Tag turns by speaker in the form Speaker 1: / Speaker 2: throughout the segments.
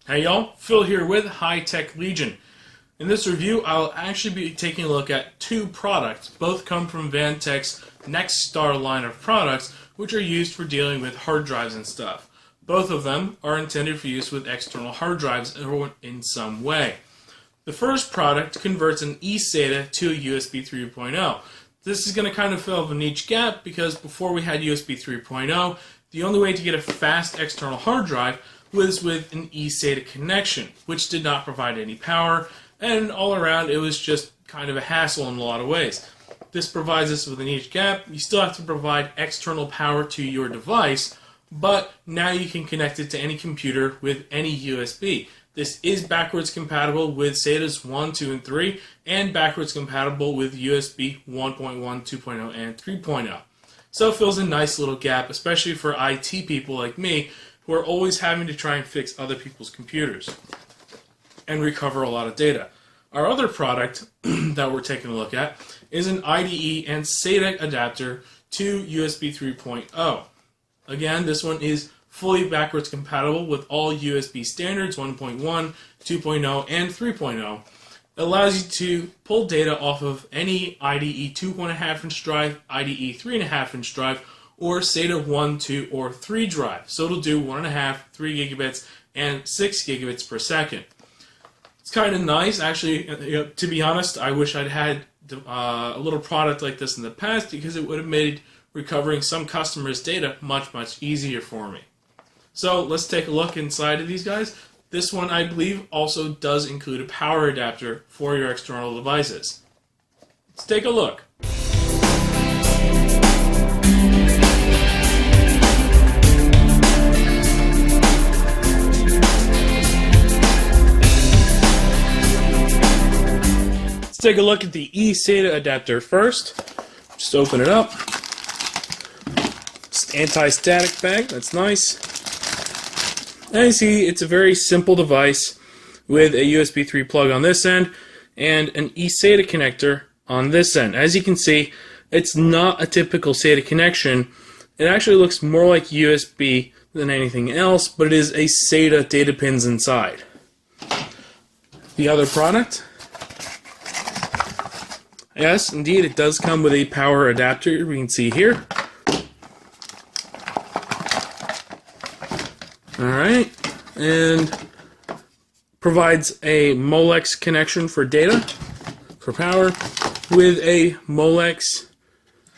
Speaker 1: Hey y'all, Phil here with High Tech Legion. In this review, I'll actually be taking a look at two products. Both come from Vantec's NexStar line of products, which are used for dealing with hard drives and stuff. Both of them are intended for use with external hard drives in some way. The first product converts an eSATA to a USB 3.0. This is going to kind of fill a niche gap because before we had USB 3.0, the only way to get a fast external hard drive was with an eSATA connection, which did not provide any power, and all around it was just kind of a hassle in a lot of ways. This provides us with a niche gap. You still have to provide external power to your device, but now you can connect it to any computer with any USB. This is backwards compatible with SATAs 1, 2, and 3, and backwards compatible with USB 1.1, 2.0, and 3.0. So it fills a nice little gap, especially for IT people like me, who are always having to try and fix other people's computers and recover a lot of data. Our other product that we're taking a look at is an IDE and SATA adapter to USB 3.0. Again, this one is fully backwards compatible with all USB standards 1.1, 2.0, and 3.0. It allows you to pull data off of any IDE 2.5-inch drive, IDE 3.5-inch drive, or SATA 1, 2, or 3 drive. So it'll do 1.5, 3 gigabits, and 6 gigabits per second. It's kind of nice, actually. To be honest, I wish I'd had a little product like this in the past because it would have made recovering some customers' data much easier for me. So let's take a look inside of these guys. This one, I believe, also does include a power adapter for your external devices. Let's take a look. Let's take a look at the eSATA adapter first. Just open it up. It's anti-static bag, that's nice. And you see, it's a very simple device with a USB 3 plug on this end and an eSATA connector on this end. As you can see, it's not a typical SATA connection. It actually looks more like USB than anything else, but it is a SATA data pins inside. The other product, yes, indeed, it does come with a power adapter. We can see here. Alright, and provides a Molex connection for data, for power, with a Molex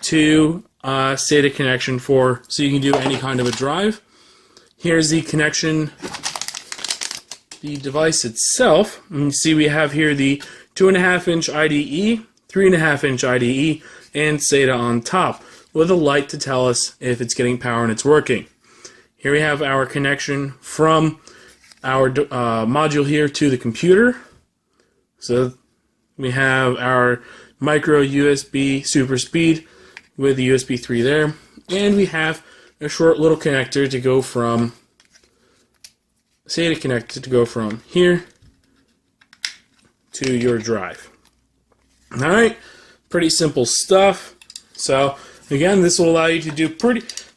Speaker 1: to SATA connection so you can do any kind of a drive. Here's the connection, the device itself. And you see we have here the 2.5-inch IDE, 3.5-inch IDE, and SATA on top, with a light to tell us if it's getting power and it's working. Here we have our connection from our module here to the computer. So we have our micro USB super speed with the USB 3 there. And we have a short little connector to go from, SATA connector to go from here to your drive. Alright, pretty simple stuff. So again, this will allow you to do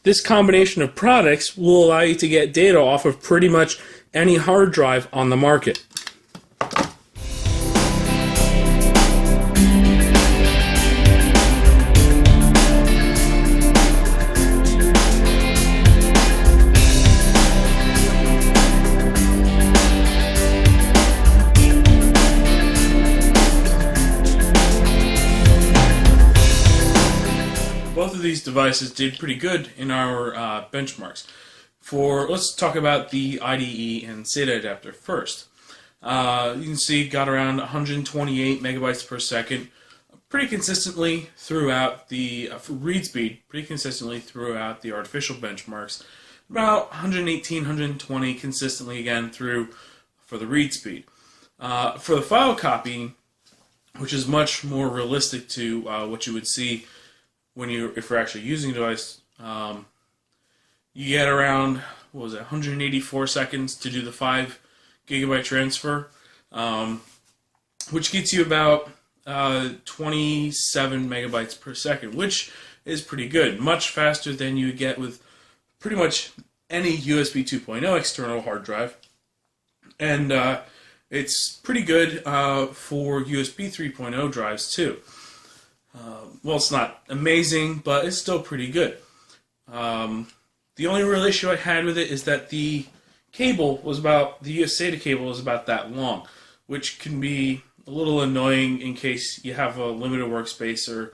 Speaker 1: this combination of products will allow you to get data off of pretty much any hard drive on the market. Both of these devices did pretty good in our benchmarks. Let's talk about the IDE and SATA adapter first. You can see got around 128 megabytes per second, pretty consistently throughout the read speed, pretty consistently throughout the artificial benchmarks. About 118, 120 consistently again for the read speed. For the file copying, which is much more realistic to what you would see if you're actually using a device, you get around, 184 seconds to do the 5 gigabyte transfer, which gets you about 27 megabytes per second, which is pretty good, much faster than you get with pretty much any USB 2.0 external hard drive, And it's pretty good for USB 3.0 drives too. Well, it's not amazing, but it's still pretty good. The only real issue I had with it is that the cable was the SATA cable was about that long, which can be a little annoying in case you have a limited workspace or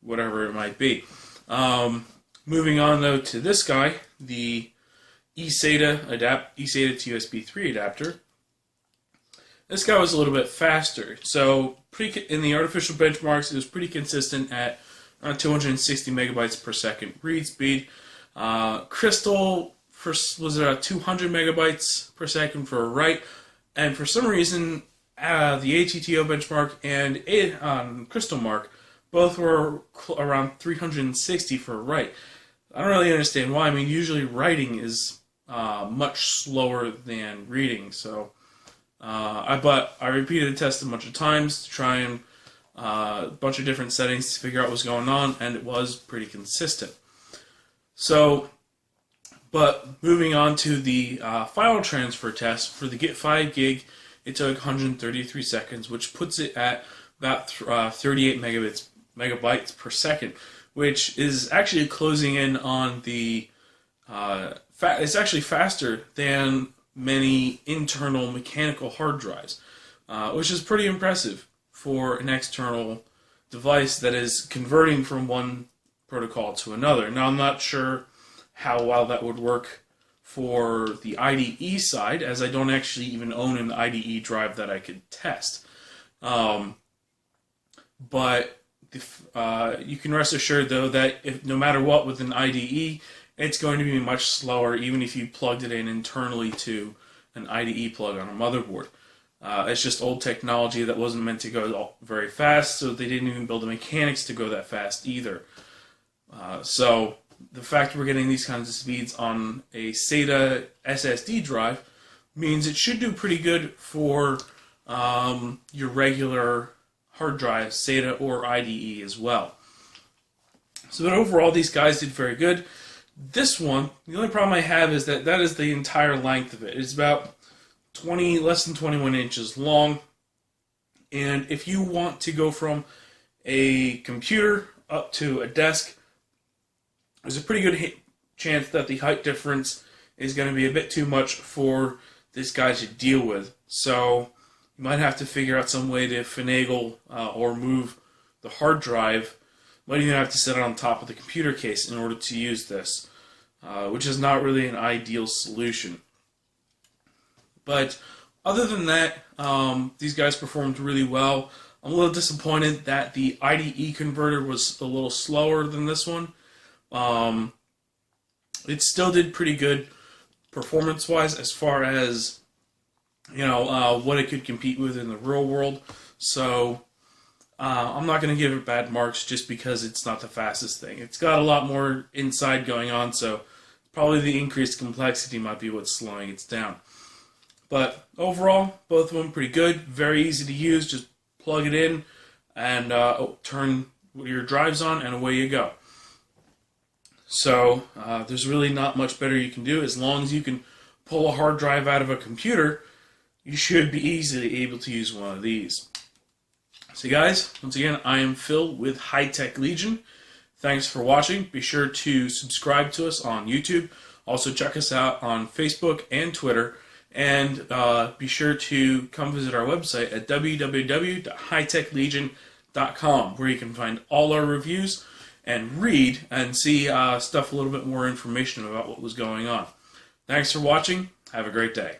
Speaker 1: whatever it might be. Moving on though to this guy, the eSATA eSATA to USB 3 adapter. This guy was a little bit faster, so in the artificial benchmarks, it was pretty consistent at around 260 megabytes per second read speed. Crystal was about 200 megabytes per second for a write, and for some reason, the ATTO benchmark and Crystal Mark both were around 360 for a write. I don't really understand why. I mean, usually writing is much slower than reading, so but I repeated the test a bunch of times to try and a bunch of different settings to figure out what's going on, and it was pretty consistent. So, but moving on to the file transfer test for the Get 5 gig, it took 133 seconds, which puts it at about 38 megabytes per second, which is actually closing in on the it's actually faster than many internal mechanical hard drives, which is pretty impressive for an external device that is converting from one protocol to another. Now, I'm not sure how well that would work for the IDE side, as I don't actually even own an IDE drive that I could test. But you can rest assured, though, that no matter what with an IDE, it's going to be much slower, even if you plugged it in internally to an IDE plug on a motherboard. It's just old technology that wasn't meant to go very fast, so they didn't even build the mechanics to go that fast either. So the fact we're getting these kinds of speeds on a SATA SSD drive means it should do pretty good for your regular hard drive, SATA or IDE as well. So but overall, these guys did very good. This one, the only problem I have is that is the entire length of it. It's about less than 21 inches long, and if you want to go from a computer up to a desk, there's a pretty good chance that the height difference is going to be a bit too much for this guy to deal with. So you might have to figure out some way to finagle or move the hard drive. You might even have to set it on top of the computer case in order to use this, which is not really an ideal solution. But other than that, these guys performed really well. I'm a little disappointed that the IDE converter was a little slower than this one. It still did pretty good performance-wise as far as what it could compete with in the real world. So I'm not going to give it bad marks just because it's not the fastest thing. It's got a lot more inside going on, so probably the increased complexity might be what's slowing it down. But overall, both of them pretty good, very easy to use. Just plug it in and turn your drives on, and away you go. So there's really not much better you can do. As long as you can pull a hard drive out of a computer, you should be easily able to use one of these. So guys, once again, I am Phil with High Tech Legion. Thanks for watching. Be sure to subscribe to us on YouTube. Also check us out on Facebook and Twitter. And be sure to come visit our website at www.hightechlegion.com, where you can find all our reviews and read and see stuff, a little bit more information about what was going on. Thanks for watching. Have a great day.